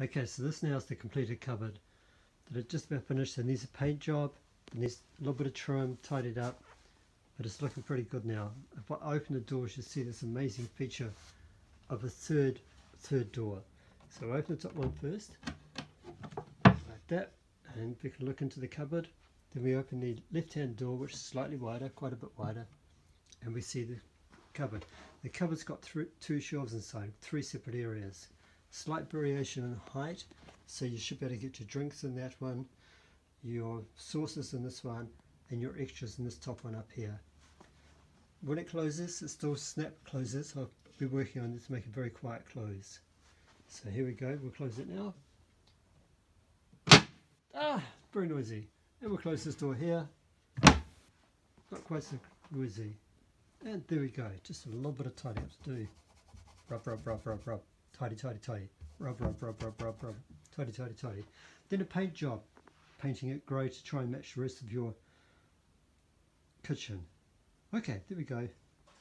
Okay, so this now is the completed cupboard. That it's just about finished. It needs a paint job, it needs a little bit of trim, tidied up, but it's looking pretty good now. If I open the doors, you'll see this amazing feature of a third door. So open the top one first, like that, and we can look into the cupboard. Then we open the left-hand door, which is slightly wider, quite a bit wider, and we see the cupboard. The cupboard's got two shelves inside, 3 separate areas. Slight variation in height, so you should be able to get your drinks in that one, your sauces in this one, and your extras in this top one up here. When it closes, it still snap closes. I'll be working on this to make a very quiet close. So here we go, we'll close it now. Ah, very noisy. And we'll close this door here. Not quite so noisy. And there we go, just a little bit of tidy up to do. Rub, rub, rub, rub, rub. Tidy, tidy, tidy. Rub, rub, rub, rub, rub, rub. Tidy, tidy, tidy. Then a paint job. Painting it grey to try and match the rest of your kitchen. Okay, there we go.